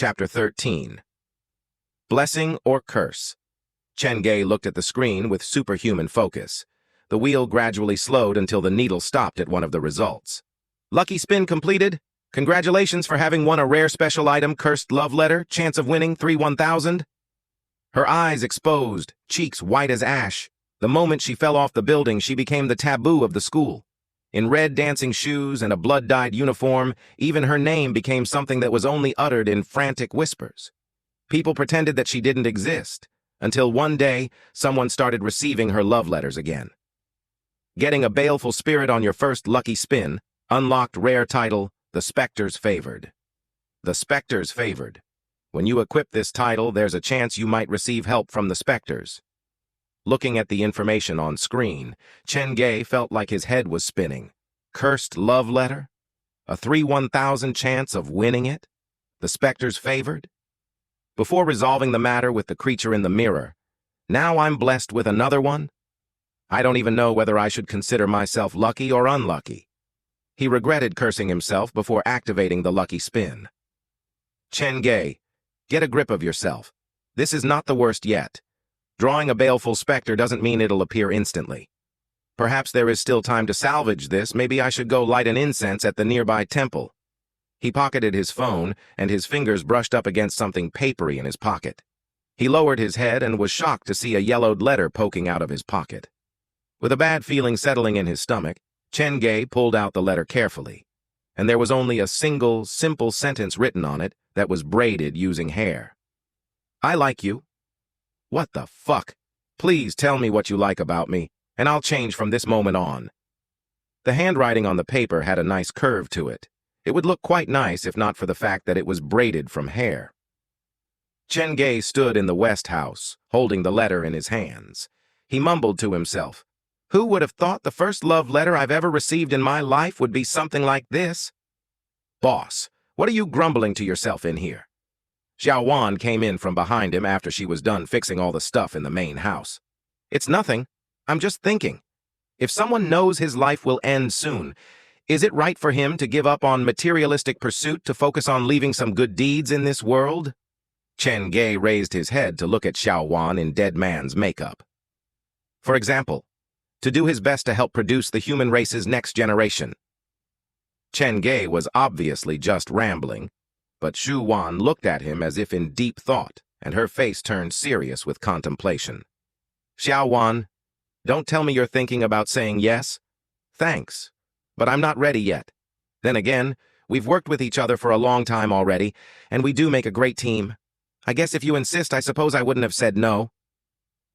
Chapter 13. Blessing or Curse? Chen Ge looked at the screen with superhuman focus. The wheel gradually slowed until the needle stopped at one of the results. Lucky spin completed. Congratulations for having won a rare special item, Cursed Love Letter, chance of winning 3-1000. Her eyes exposed, cheeks white as ash. The moment she fell off the building, she became the taboo of the school. In red dancing shoes and a blood-dyed uniform, even her name became something that was only uttered in frantic whispers. People pretended that she didn't exist, until one day, someone started receiving her love letters again. Getting a baleful spirit on your first lucky spin, unlocked rare title, The Specters Favored. The Specters Favored. When you equip this title, there's a chance you might receive help from the Specters. Looking at the information on screen, Chen Ge felt like his head was spinning. Cursed love letter? A 3-1000 chance of winning it? The Specters Favored? Before resolving the matter with the creature in the mirror, now I'm blessed with another one? I don't even know whether I should consider myself lucky or unlucky. He regretted cursing himself before activating the lucky spin. Chen Ge, get a grip of yourself. This is not the worst yet. Drawing a baleful specter doesn't mean it'll appear instantly. Perhaps there is still time to salvage this. Maybe I should go light an incense at the nearby temple. He pocketed his phone, and his fingers brushed up against something papery in his pocket. He lowered his head and was shocked to see a yellowed letter poking out of his pocket. With a bad feeling settling in his stomach, Chen Ge pulled out the letter carefully, and there was only a single, simple sentence written on it that was braided using hair. I like you. What the fuck? Please tell me what you like about me, and I'll change from this moment on. The handwriting on the paper had a nice curve to it. It would look quite nice if not for the fact that it was braided from hair. Chen Ge stood in the West House, holding the letter in his hands. He mumbled to himself, "Who would have thought the first love letter I've ever received in my life would be something like this?" "Boss, what are you grumbling to yourself in here?" Xiao Wan came in from behind him after she was done fixing all the stuff in the main house. "It's nothing. I'm just thinking. If someone knows his life will end soon, is it right for him to give up on materialistic pursuit to focus on leaving some good deeds in this world?" Chen Ge raised his head to look at Xiao Wan in dead man's makeup. "For example, to do his best to help produce the human race's next generation." Chen Ge was obviously just rambling, but Xu Wan looked at him as if in deep thought, and her face turned serious with contemplation. "Xiao Wan, don't tell me you're thinking about saying yes? Thanks, but I'm not ready yet. Then again, we've worked with each other for a long time already, and we do make a great team. I guess if you insist, I suppose I wouldn't have said no."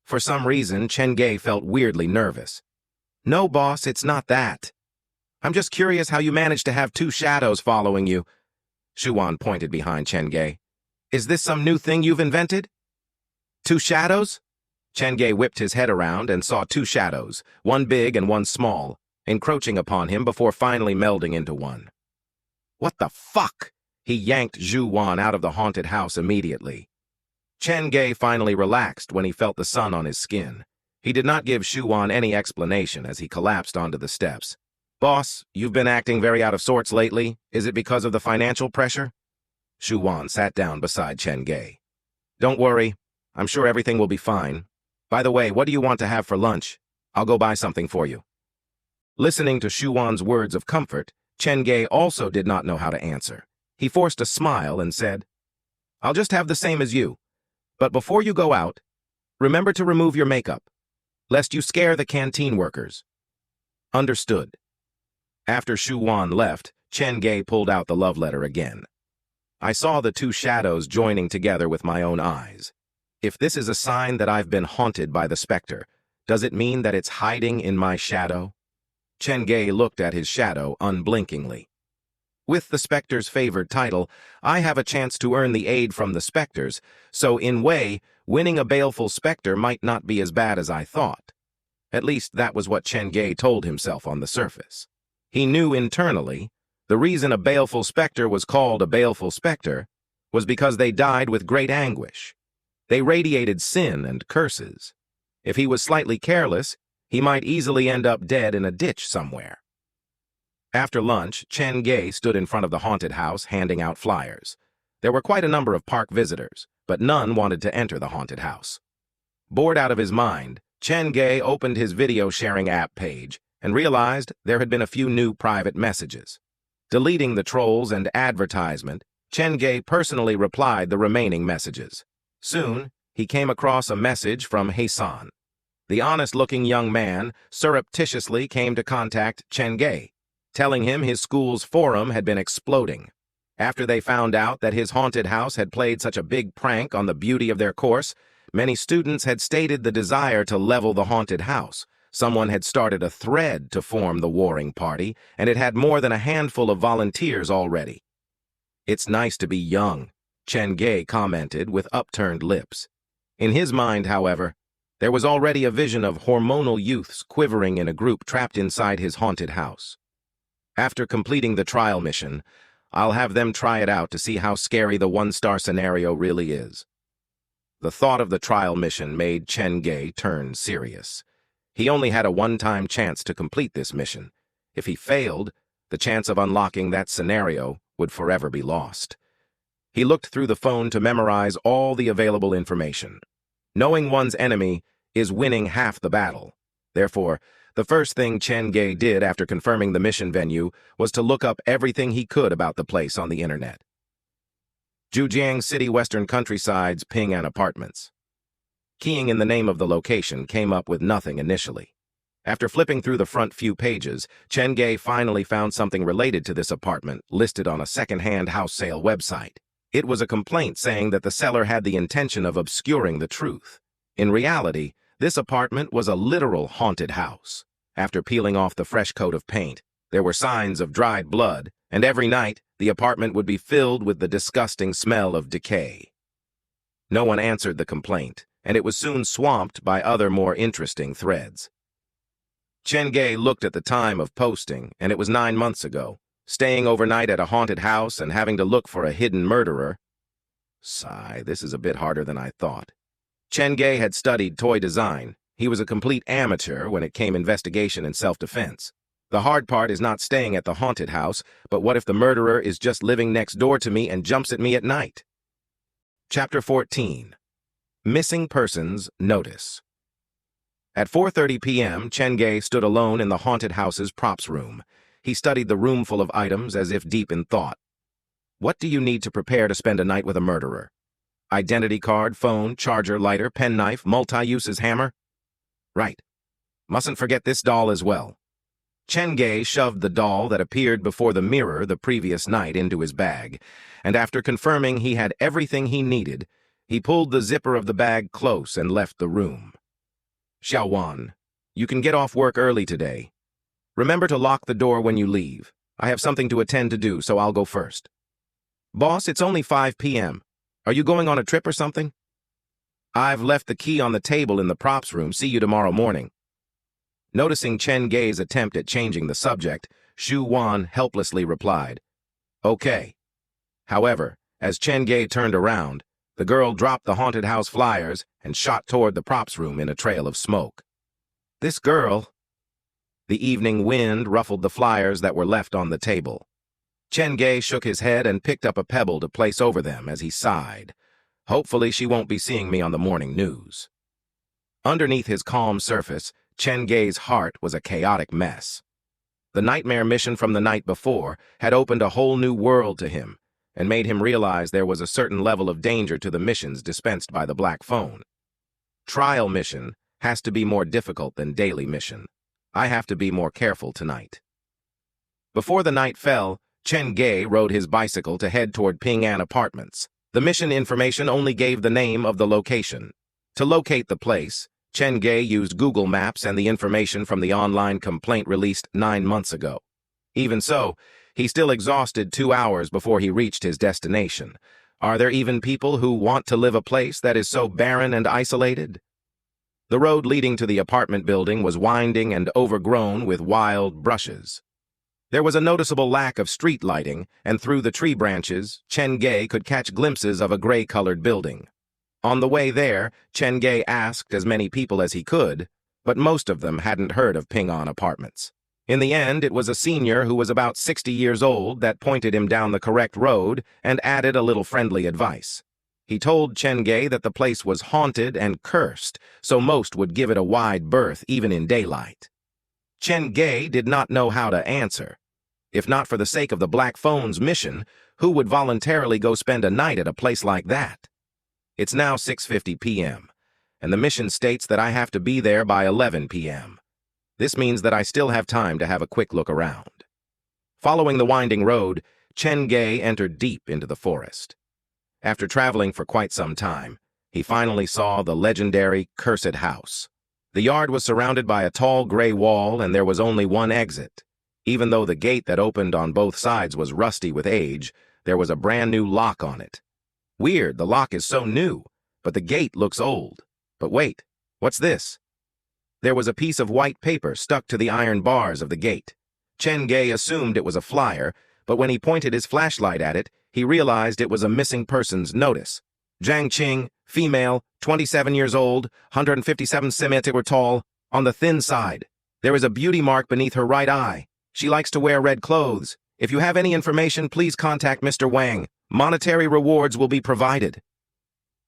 For some reason, Chen Ge felt weirdly nervous. "No, boss, it's not that. I'm just curious how you managed to have two shadows following you." Xu Wan pointed behind Chen Ge. "Is this some new thing you've invented?" "Two shadows?" Chen Ge whipped his head around and saw two shadows, one big and one small, encroaching upon him before finally melding into one. "What the fuck?" He yanked Xu Wan out of the haunted house immediately. Chen Ge finally relaxed when he felt the sun on his skin. He did not give Xu Wan any explanation as he collapsed onto the steps. "Boss, you've been acting very out of sorts lately. Is it because of the financial pressure?" Xu Wan sat down beside Chen Ge. "Don't worry. I'm sure everything will be fine. By the way, what do you want to have for lunch? I'll go buy something for you." Listening to Xu Wan's words of comfort, Chen Ge also did not know how to answer. He forced a smile and said, "I'll just have the same as you. But before you go out, remember to remove your makeup, lest you scare the canteen workers." "Understood." After Xu Wan left, Chen Ge pulled out the love letter again. "I saw the two shadows joining together with my own eyes. If this is a sign that I've been haunted by the specter, does it mean that it's hiding in my shadow?" Chen Ge looked at his shadow unblinkingly. "With the Specter's favored title, I have a chance to earn the aid from the Specters, so in way, winning a baleful specter might not be as bad as I thought." At least that was what Chen Ge told himself on the surface. He knew internally, the reason a baleful specter was called a baleful specter was because they died with great anguish. They radiated sin and curses. If he was slightly careless, he might easily end up dead in a ditch somewhere. After lunch, Chen Ge stood in front of the haunted house handing out flyers. There were quite a number of park visitors, but none wanted to enter the haunted house. Bored out of his mind, Chen Ge opened his video-sharing app page and realized there had been a few new private messages. Deleting the trolls and advertisement, Chen Ge personally replied the remaining messages. Soon, he came across a message from Hassan. The honest-looking young man surreptitiously came to contact Chen Ge, telling him his school's forum had been exploding. After they found out that his haunted house had played such a big prank on the beauty of their course, many students had stated the desire to level the haunted house. Someone had started a thread to form the warring party, and it had more than a handful of volunteers already. "It's nice to be young," Chen Ge commented with upturned lips. In his mind, however, there was already a vision of hormonal youths quivering in a group trapped inside his haunted house. After completing the trial mission, I'll have them try it out to see how scary the one-star scenario really is. The thought of the trial mission made Chen Ge turn serious. He only had a one-time chance to complete this mission. If he failed, the chance of unlocking that scenario would forever be lost. He looked through the phone to memorize all the available information. Knowing one's enemy is winning half the battle. Therefore, the first thing Chen Ge did after confirming the mission venue was to look up everything he could about the place on the internet. Zhujiang City Western Countryside's Ping An Apartments. Keying in the name of the location came up with nothing initially. After flipping through the front few pages, Chen Ge finally found something related to this apartment listed on a second-hand house sale website. It was a complaint saying that the seller had the intention of obscuring the truth. In reality, this apartment was a literal haunted house. After peeling off the fresh coat of paint, there were signs of dried blood, and every night, the apartment would be filled with the disgusting smell of decay. No one answered the complaint, and it was soon swamped by other more interesting threads. Chen Ge looked at the time of posting, and it was 9 months ago. Staying overnight at a haunted house and having to look for a hidden murderer. Sigh, this is a bit harder than I thought. Chen Ge had studied toy design. He was a complete amateur when it came investigation and self-defense. The hard part is not staying at the haunted house, but what if the murderer is just living next door to me and jumps at me at night? Chapter 14. Missing Persons Notice. At 4:30 p.m., Chen Ge stood alone in the haunted house's props room. He studied the room full of items as if deep in thought. What do you need to prepare to spend a night with a murderer? Identity card, phone, charger, lighter, penknife, multi-uses hammer? Right. Mustn't forget this doll as well. Chen Ge shoved the doll that appeared before the mirror the previous night into his bag, and after confirming he had everything he needed, he pulled the zipper of the bag close and left the room. Xiaowan, you can get off work early today. Remember to lock the door when you leave. I have something to attend to do, so I'll go first. Boss, it's only 5 p.m. Are you going on a trip or something? I've left the key on the table in the props room. See you tomorrow morning. Noticing Chen Ge's attempt at changing the subject, Xu Wan helplessly replied, Okay. However, as Chen Ge turned around, the girl dropped the haunted house flyers and shot toward the props room in a trail of smoke. This girl... The evening wind ruffled the flyers that were left on the table. Chen Ge shook his head and picked up a pebble to place over them as he sighed. Hopefully she won't be seeing me on the morning news. Underneath his calm surface, Chen Ge's heart was a chaotic mess. The nightmare mission from the night before had opened a whole new world to him and made him realize there was a certain level of danger to the missions dispensed by the Black Phone. Trial mission has to be more difficult than daily mission. I have to be more careful tonight. Before the night fell, Chen Ge rode his bicycle to head toward Ping An Apartments. The mission information only gave the name of the location. To locate the place, Chen Ge used Google Maps and the information from the online complaint released 9 months ago. Even so, he still exhausted 2 hours before he reached his destination. Are there even people who want to live a place that is so barren and isolated? The road leading to the apartment building was winding and overgrown with wild brushes. There was a noticeable lack of street lighting, and through the tree branches, Chen Ge could catch glimpses of a gray-colored building. On the way there, Chen Ge asked as many people as he could, but most of them hadn't heard of Ping An Apartments. In the end, it was a senior who was about 60 years old that pointed him down the correct road and added a little friendly advice. He told Chen Ge that the place was haunted and cursed, so most would give it a wide berth even in daylight. Chen Ge did not know how to answer. If not for the sake of the Black Phone's mission, who would voluntarily go spend a night at a place like that? It's now 6:50 p.m., and the mission states that I have to be there by 11 p.m. This means that I still have time to have a quick look around. Following the winding road, Chen Ge entered deep into the forest. After traveling for quite some time, he finally saw the legendary Cursed House. The yard was surrounded by a tall gray wall, and there was only one exit. Even though the gate that opened on both sides was rusty with age, there was a brand new lock on it. Weird, the lock is so new, but the gate looks old. But wait, what's this? There was a piece of white paper stuck to the iron bars of the gate. Chen Ge assumed it was a flyer, but when he pointed his flashlight at it, he realized it was a missing persons notice. Zhang Qing, female, 27 years old, 157 cm tall, on the thin side. There is a beauty mark beneath her right eye. She likes to wear red clothes. If you have any information, please contact Mr. Wang. Monetary rewards will be provided.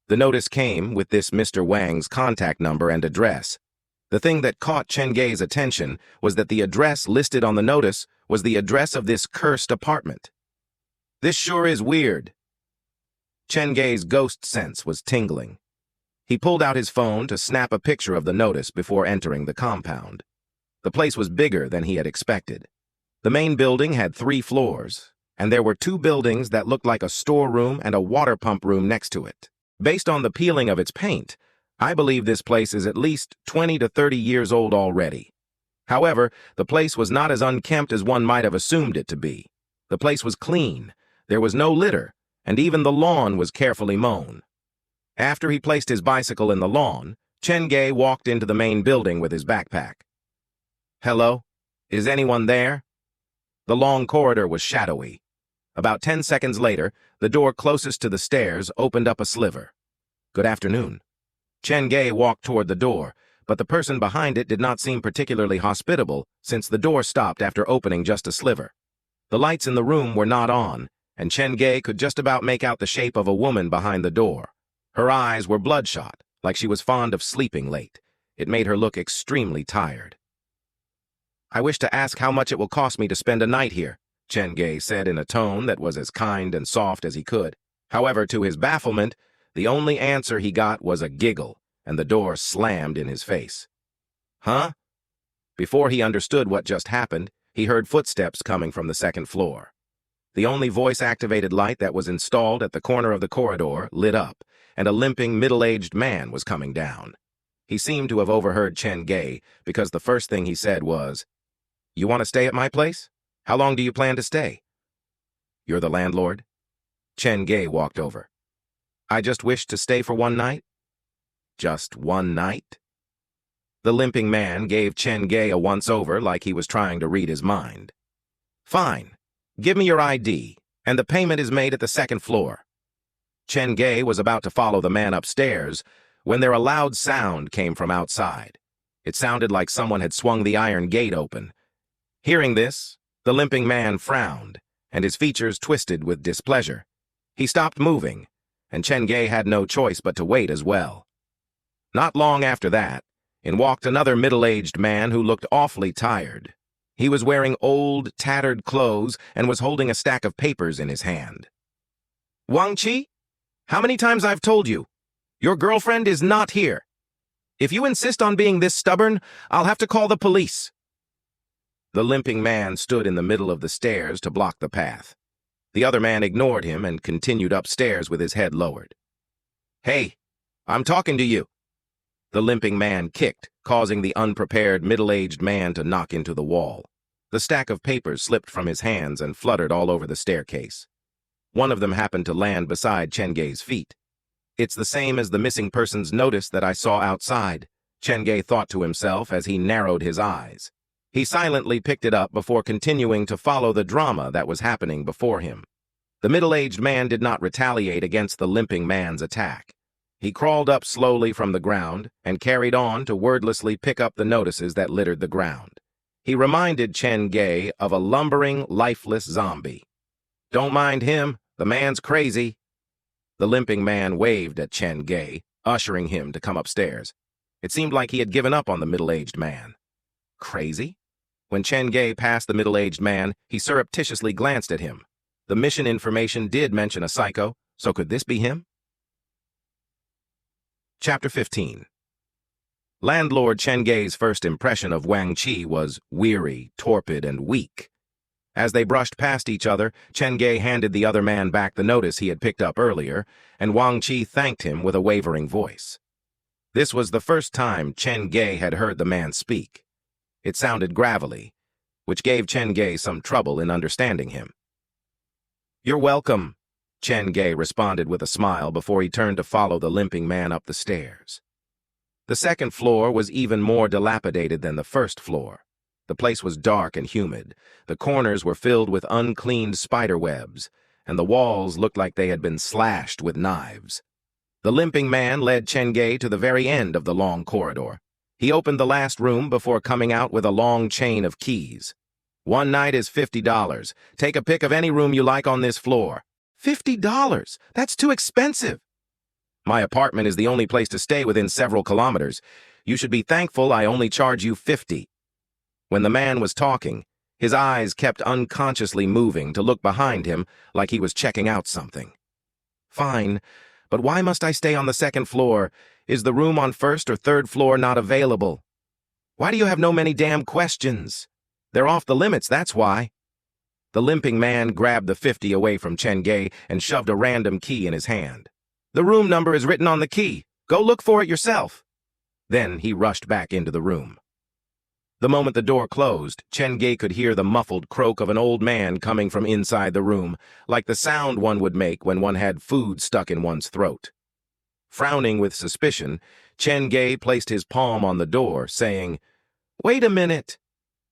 The notice came with this Mr. Wang's contact number and address. The thing that caught Chen Ge's attention was that the address listed on the notice was the address of this cursed apartment. This sure is weird. Chen Ge's ghost sense was tingling. He pulled out his phone to snap a picture of the notice before entering the compound. The place was bigger than he had expected. The main building had 3 floors, and there were 2 buildings that looked like a storeroom and a water pump room next to it. Based on the peeling of its paint, I believe this place is at least 20 to 30 years old already. However, the place was not as unkempt as one might have assumed it to be. The place was clean, there was no litter, and even the lawn was carefully mown. After he placed his bicycle in the lawn, Chen Ge walked into the main building with his backpack. Hello? Is anyone there? The long corridor was shadowy. About 10 seconds later, the door closest to the stairs opened up a sliver. Good afternoon. Chen Ge walked toward the door, but the person behind it did not seem particularly hospitable since the door stopped after opening just a sliver. The lights in the room were not on, and Chen Ge could just about make out the shape of a woman behind the door. Her eyes were bloodshot, like she was fond of sleeping late. It made her look extremely tired. I wish to ask how much it will cost me to spend a night here, Chen Ge said in a tone that was as kind and soft as he could. However, to his bafflement, the only answer he got was a giggle, and the door slammed in his face. Huh? Before he understood what just happened, he heard footsteps coming from the second floor. The only voice-activated light that was installed at the corner of the corridor lit up, and a limping, middle-aged man was coming down. He seemed to have overheard Chen Ge because the first thing he said was, "You want to stay at my place? How long do you plan to stay?" "You're the landlord?" Chen Ge walked over. "I just wish to stay for one night." "Just one night?" The limping man gave Chen Ge a once-over like he was trying to read his mind. "Fine. Give me your ID, and the payment is made at the second floor." Chen Ge was about to follow the man upstairs when a loud sound came from outside. It sounded like someone had swung the iron gate open. Hearing this, the limping man frowned, and his features twisted with displeasure. He stopped moving, and Chen Ge had no choice but to wait as well. Not long after that, in walked another middle-aged man who looked awfully tired. He was wearing old, tattered clothes and was holding a stack of papers in his hand. "Wang Qi? How many times I've told you? Your girlfriend is not here. If you insist on being this stubborn, I'll have to call the police." The limping man stood in the middle of the stairs to block the path. The other man ignored him and continued upstairs with his head lowered. "Hey, I'm talking to you." The limping man kicked, causing the unprepared middle-aged man to knock into the wall. The stack of papers slipped from his hands and fluttered all over the staircase. One of them happened to land beside Chen Ge's feet. "It's the same as the missing person's notice that I saw outside," Chen Ge thought to himself as he narrowed his eyes. He silently picked it up before continuing to follow the drama that was happening before him. The middle-aged man did not retaliate against the limping man's attack. He crawled up slowly from the ground and carried on to wordlessly pick up the notices that littered the ground. He reminded Chen Ge of a lumbering, lifeless zombie. "Don't mind him, the man's crazy." The limping man waved at Chen Ge, ushering him to come upstairs. It seemed like he had given up on the middle-aged man. Crazy? When Chen Ge passed the middle-aged man, he surreptitiously glanced at him. The mission information did mention a psycho, so could this be him? Chapter 15. Landlord Chen Ge's first impression of Wang Qi was weary, torpid, and weak. As they brushed past each other, Chen Ge handed the other man back the notice he had picked up earlier, and Wang Qi thanked him with a wavering voice. This was the first time Chen Ge had heard the man speak. It sounded gravelly, which gave Chen Ge some trouble in understanding him. "You're welcome," Chen Ge responded with a smile before he turned to follow the limping man up the stairs. The second floor was even more dilapidated than the first floor. The place was dark and humid. The corners were filled with uncleaned spider webs, and the walls looked like they had been slashed with knives. The limping man led Chen Ge to the very end of the long corridor. He opened the last room before coming out with a long chain of keys. "One night is $50. Take a pick of any room you like on this floor." $50? That's too expensive. "My apartment is the only place to stay within several kilometers. You should be thankful I only charge you 50. When the man was talking, his eyes kept unconsciously moving to look behind him like he was checking out something. "Fine, but why must I stay on the second floor? Is the room on first or third floor not available? Why do you have no many damn questions? They're off the limits, that's why." The limping man grabbed the 50 away from Chen Ge and shoved a random key in his hand. "The room number is written on the key. Go look for it yourself." Then he rushed back into the room. The moment the door closed, Chen Ge could hear the muffled croak of an old man coming from inside the room, like the sound one would make when one had food stuck in one's throat. Frowning with suspicion, Chen Ge placed his palm on the door, saying, "Wait a minute."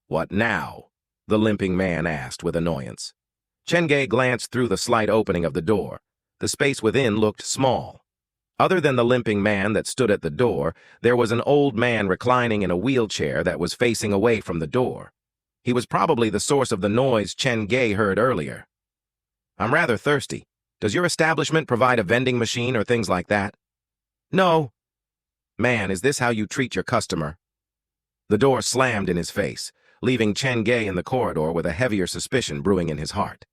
"What now?" the limping man asked with annoyance. Chen Ge glanced through the slight opening of the door. The space within looked small. Other than the limping man that stood at the door, there was an old man reclining in a wheelchair that was facing away from the door. He was probably the source of the noise Chen Ge heard earlier. "I'm rather thirsty. Does your establishment provide a vending machine or things like that?" "No." "Man, is this how you treat your customer?" The door slammed in his face, leaving Chen Ge in the corridor with a heavier suspicion brewing in his heart.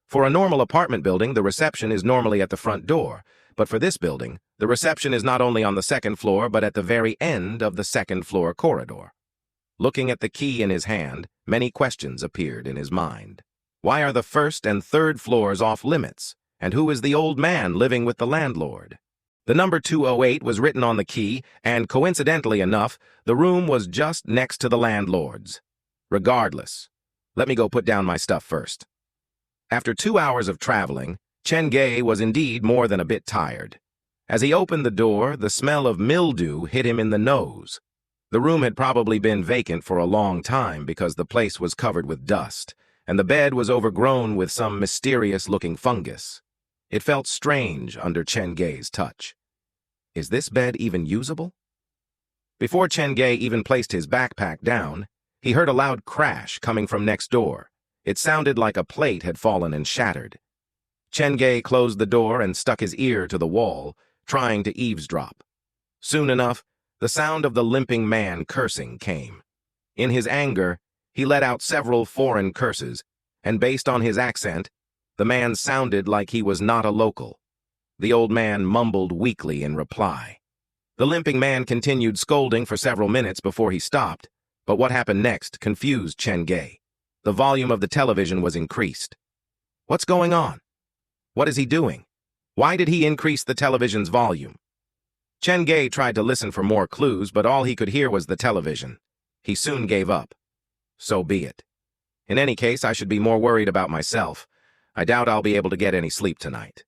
For a normal apartment building, the reception is normally at the front door, but for this building, the reception is not only on the second floor, but at the very end of the second floor corridor. Looking at the key in his hand, many questions appeared in his mind. Why are the first and third floors off limits? And who is the old man living with the landlord? The number 208 was written on the key, and coincidentally enough, the room was just next to the landlord's. Regardless, let me go put down my stuff first. After 2 hours of traveling, Chen Ge was indeed more than a bit tired. As he opened the door, the smell of mildew hit him in the nose. The room had probably been vacant for a long time because the place was covered with dust, and the bed was overgrown with some mysterious-looking fungus. It felt strange under Chen Ge's touch. Is this bed even usable? Before Chen Ge even placed his backpack down, he heard a loud crash coming from next door. It sounded like a plate had fallen and shattered. Chen Ge closed the door and stuck his ear to the wall, trying to eavesdrop. Soon enough, the sound of the limping man cursing came. In his anger, he let out several foreign curses, and based on his accent, the man sounded like he was not a local. The old man mumbled weakly in reply. The limping man continued scolding for several minutes before he stopped, but what happened next confused Chen Ge. The volume of the television was increased. What's going on? What is he doing? Why did he increase the television's volume? Chen Ge tried to listen for more clues, but all he could hear was the television. He soon gave up. So be it. In any case, I should be more worried about myself. I doubt I'll be able to get any sleep tonight.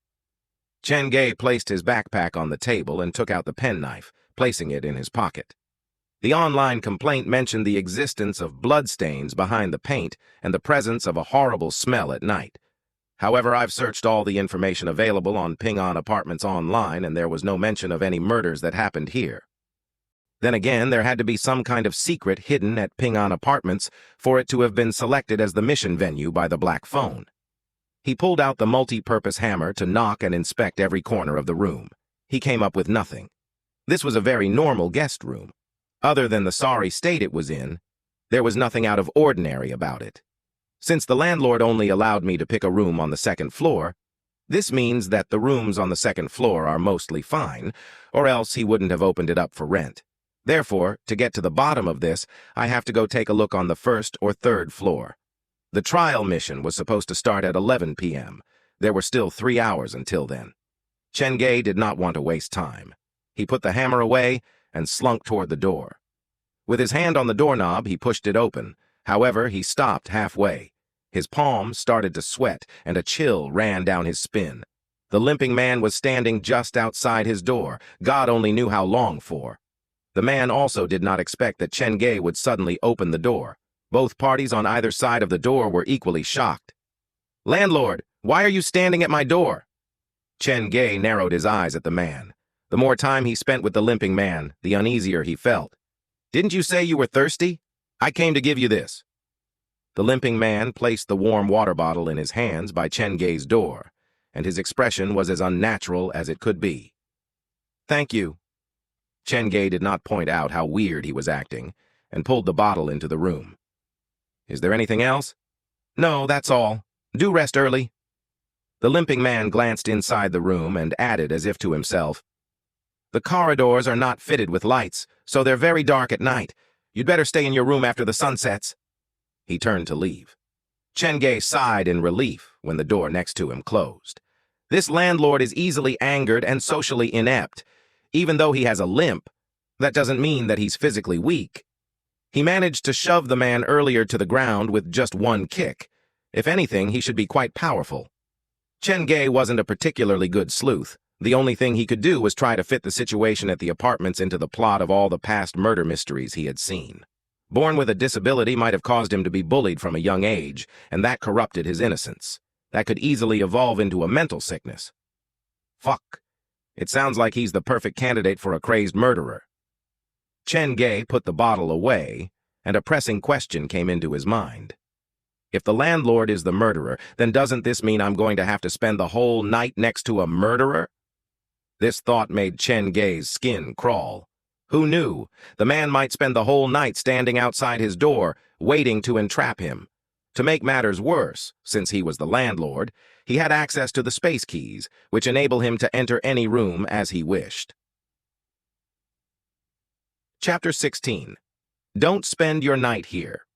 Chen Ge placed his backpack on the table and took out the penknife, placing it in his pocket. The online complaint mentioned the existence of bloodstains behind the paint and the presence of a horrible smell at night. However, I've searched all the information available on Ping An Apartments online, and there was no mention of any murders that happened here. Then again, there had to be some kind of secret hidden at Ping An Apartments for it to have been selected as the mission venue by the black phone. He pulled out the multi-purpose hammer to knock and inspect every corner of the room. He came up with nothing. This was a very normal guest room. Other than the sorry state it was in, there was nothing out of ordinary about it. Since the landlord only allowed me to pick a room on the second floor, this means that the rooms on the second floor are mostly fine, or else he wouldn't have opened it up for rent. Therefore, to get to the bottom of this, I have to go take a look on the first or third floor. The trial mission was supposed to start at 11 p.m. There were still 3 hours until then. Chen Ge did not want to waste time. He put the hammer away and slunk toward the door. With his hand on the doorknob, he pushed it open. However, he stopped halfway. His palms started to sweat, and a chill ran down his spine. The limping man was standing just outside his door, God only knew how long for. The man also did not expect that Chen Ge would suddenly open the door. Both parties on either side of the door were equally shocked. "Landlord, why are you standing at my door?" Chen Ge narrowed his eyes at the man. The more time he spent with the limping man, the uneasier he felt. "Didn't you say you were thirsty? I came to give you this." The limping man placed the warm water bottle in his hands by Chen Ge's door, and his expression was as unnatural as it could be. "Thank you." Chen Ge did not point out how weird he was acting, and pulled the bottle into the room. "Is there anything else?" "No, that's all. Do rest early." The limping man glanced inside the room and added as if to himself, "The corridors are not fitted with lights, so they're very dark at night. You'd better stay in your room after the sun sets." He turned to leave. Chen Ge sighed in relief when the door next to him closed. This landlord is easily angered and socially inept. Even though he has a limp, that doesn't mean that he's physically weak. He managed to shove the man earlier to the ground with just one kick. If anything, he should be quite powerful. Chen Ge wasn't a particularly good sleuth. The only thing he could do was try to fit the situation at the apartments into the plot of all the past murder mysteries he had seen. Born with a disability might have caused him to be bullied from a young age, and that corrupted his innocence. That could easily evolve into a mental sickness. Fuck. It sounds like he's the perfect candidate for a crazed murderer. Chen Ge put the bottle away, and a pressing question came into his mind. If the landlord is the murderer, then doesn't this mean I'm going to have to spend the whole night next to a murderer? This thought made Chen Ge's skin crawl. Who knew? The man might spend the whole night standing outside his door, waiting to entrap him. To make matters worse, since he was the landlord, he had access to the space keys, which enable him to enter any room as he wished. Chapter 16. Don't spend your night here.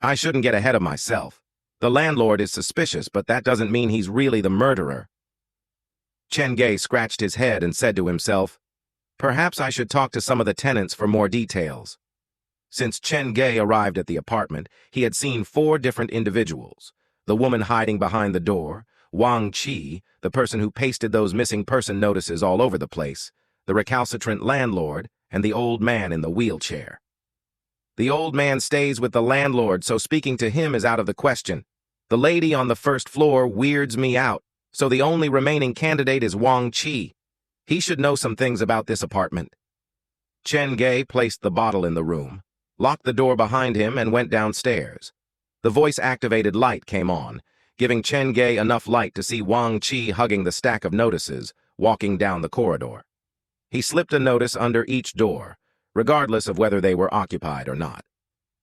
I shouldn't get ahead of myself. The landlord is suspicious, but that doesn't mean he's really the murderer. Chen Ge scratched his head and said to himself, "Perhaps I should talk to some of the tenants for more details." Since Chen Ge arrived at the apartment, he had seen 4 different individuals. The woman hiding behind the door, Wang Qi, the person who pasted those missing person notices all over the place, the recalcitrant landlord, and the old man in the wheelchair. The old man stays with the landlord, so speaking to him is out of the question. The lady on the first floor weirds me out, so the only remaining candidate is Wang Qi. He should know some things about this apartment. Chen Ge placed the bottle in the room, locked the door behind him, and went downstairs. The voice-activated light came on, giving Chen Ge enough light to see Wang Qi hugging the stack of notices, walking down the corridor. He slipped a notice under each door, regardless of whether they were occupied or not.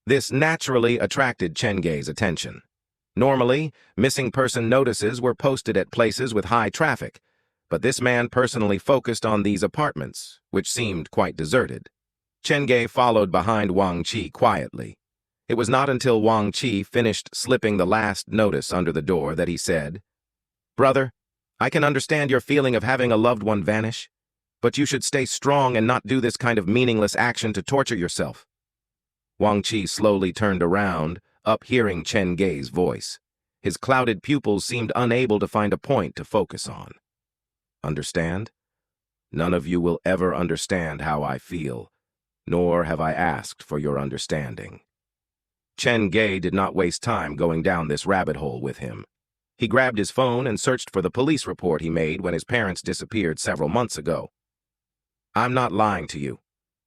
This naturally attracted Chen Ge's attention. Normally, missing person notices were posted at places with high traffic, but this man personally focused on these apartments, which seemed quite deserted. Chen Ge followed behind Wang Qi quietly. It was not until Wang Qi finished slipping the last notice under the door that he said, "Brother, I can understand your feeling of having a loved one vanish, but you should stay strong and not do this kind of meaningless action to torture yourself." Wang Qi slowly turned around, up hearing Chen Ge's voice. His clouded pupils seemed unable to find a point to focus on. "Understand? None of you will ever understand how I feel, nor have I asked for your understanding." Chen Ge did not waste time going down this rabbit hole with him. He grabbed his phone and searched for the police report he made when his parents disappeared several months ago. "I'm not lying to you.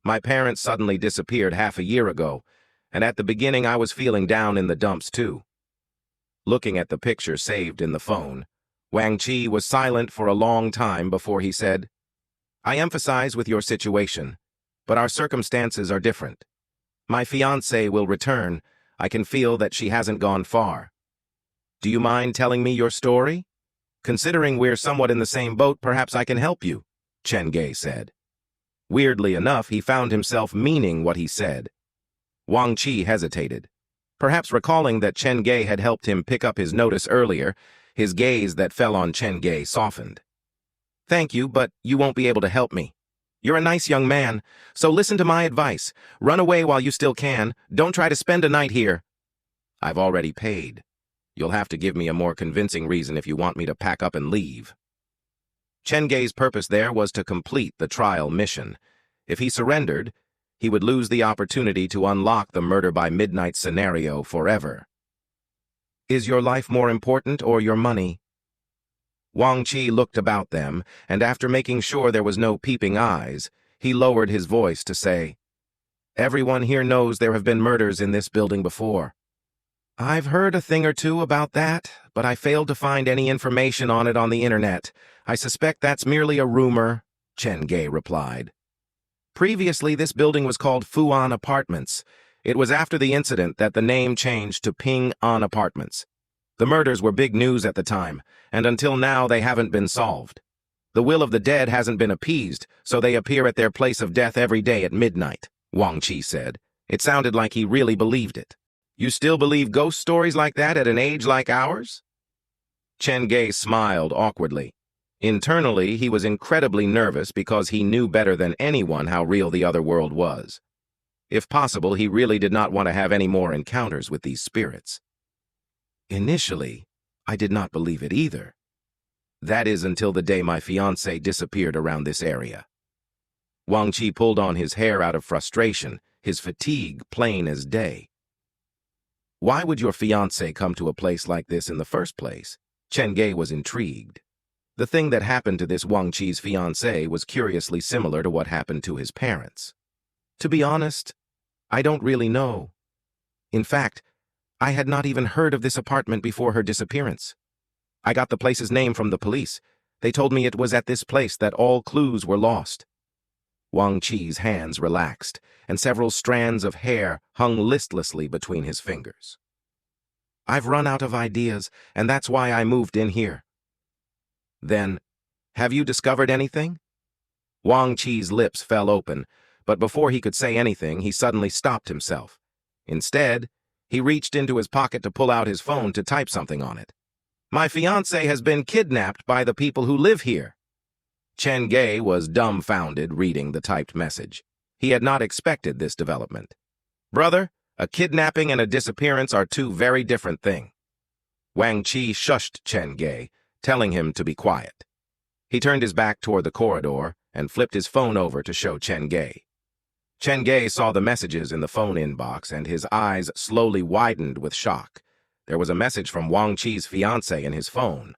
My parents suddenly disappeared half a year ago, and at the beginning I was feeling down in the dumps too. Looking at the picture saved in the phone, Wang Qi was silent for a long time before he said, I empathize with your situation, but our circumstances are different. My fiancée will return. I can feel that she hasn't gone far. Do you mind telling me your story? Considering we're somewhat in the same boat, perhaps I can help you, Chen Ge said. Weirdly enough, he found himself meaning what he said. Wang Qi hesitated. Perhaps recalling that Chen Ge had helped him pick up his notice earlier, his gaze that fell on Chen Ge softened. Thank you, but you won't be able to help me. You're a nice young man, so listen to my advice. Run away while you still can. Don't try to spend a night here. I've already paid. You'll have to give me a more convincing reason if you want me to pack up and leave. Chen Ge's purpose there was to complete the trial mission. If he surrendered, he would lose the opportunity to unlock the murder by midnight scenario forever. Is your life more important or your money? Wang Qi looked about them, and after making sure there was no peeping eyes, he lowered his voice to say, Everyone here knows there have been murders in this building before. I've heard a thing or two about that, but I failed to find any information on it on the internet. I suspect that's merely a rumor, Chen Ge replied. Previously, this building was called Fuan Apartments. It was after the incident that the name changed to Ping An Apartments. The murders were big news at the time, and until now they haven't been solved. The will of the dead hasn't been appeased, so they appear at their place of death every day at midnight, Wang Qi said. It sounded like he really believed it. You still believe ghost stories like that at an age like ours? Chen Ge smiled awkwardly. Internally, he was incredibly nervous because he knew better than anyone how real the other world was. If possible, he really did not want to have any more encounters with these spirits. Initially, I did not believe it either. That is until the day my fiancée disappeared around this area. Wang Qi pulled on his hair out of frustration, his fatigue plain as day. Why would your fiancée come to a place like this in the first place? Chen Ge was intrigued. The thing that happened to this Wang Qi's fiancée was curiously similar to what happened to his parents. To be honest, I don't really know. In fact, I had not even heard of this apartment before her disappearance. I got the place's name from the police. They told me it was at this place that all clues were lost. Wang Qi's hands relaxed, and several strands of hair hung listlessly between his fingers. I've run out of ideas, and that's why I moved in here. Then, have you discovered anything? Wang Qi's lips fell open, but before he could say anything, he suddenly stopped himself. Instead, he reached into his pocket to pull out his phone to type something on it. My fiancée has been kidnapped by the people who live here. Chen Ge was dumbfounded reading the typed message. He had not expected this development. Brother, a kidnapping and a disappearance are two very different things. Wang Qi shushed Chen Ge, telling him to be quiet. He turned his back toward the corridor and flipped his phone over to show Chen Ge. Chen Ge saw the messages in the phone inbox, and his eyes slowly widened with shock. There was a message from Wang Qi's fiancée in his phone.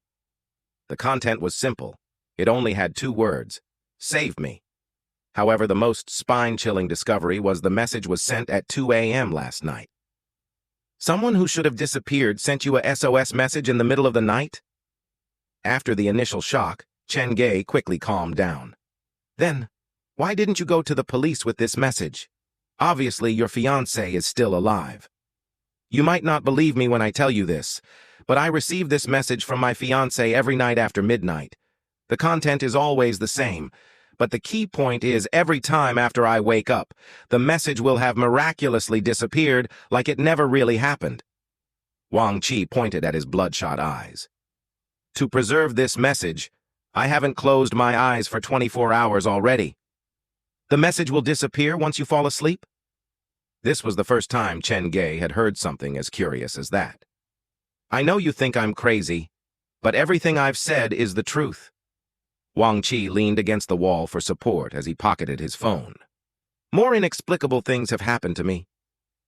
The content was simple. It only had 2 words, "Save me." However, the most spine-chilling discovery was the message was sent at 2 a.m. last night. Someone who should have disappeared sent you a SOS message in the middle of the night? After the initial shock, Chen Ge quickly calmed down. Then, why didn't you go to the police with this message? Obviously, your fiancé is still alive. You might not believe me when I tell you this, but I receive this message from my fiancé every night after midnight. The content is always the same, but the key point is every time after I wake up, the message will have miraculously disappeared like it never really happened. Wang Qi pointed at his bloodshot eyes. To preserve this message, I haven't closed my eyes for 24 hours already. The message will disappear once you fall asleep? This was the first time Chen Ge had heard something as curious as that. I know you think I'm crazy, but everything I've said is the truth. Wang Qi leaned against the wall for support as he pocketed his phone. More inexplicable things have happened to me.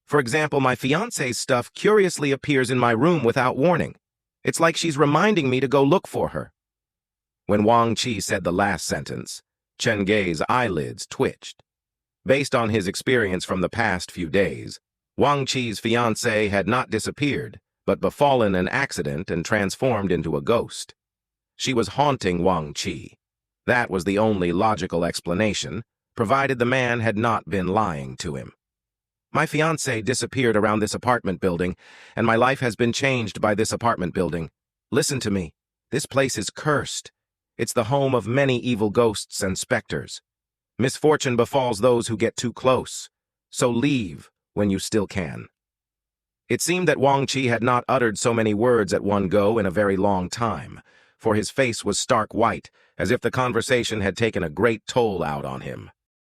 For example, my fiancé's stuff curiously appears in my room without warning. It's like she's reminding me to go look for her. When Wang Qi said the last sentence, Chen Ge's eyelids twitched. Based on his experience from the past few days, Wang Qi's fiancée had not disappeared, but befallen an accident and transformed into a ghost. She was haunting Wang Qi. That was the only logical explanation, provided the man had not been lying to him. My fiancée disappeared around this apartment building, and my life has been changed by this apartment building. Listen to me. This place is cursed. It's the home of many evil ghosts and specters. Misfortune befalls those who get too close, so leave when you still can. It seemed that Wang Qi had not uttered so many words at one go in a very long time, for his face was stark white, as if the conversation had taken a great toll out on him.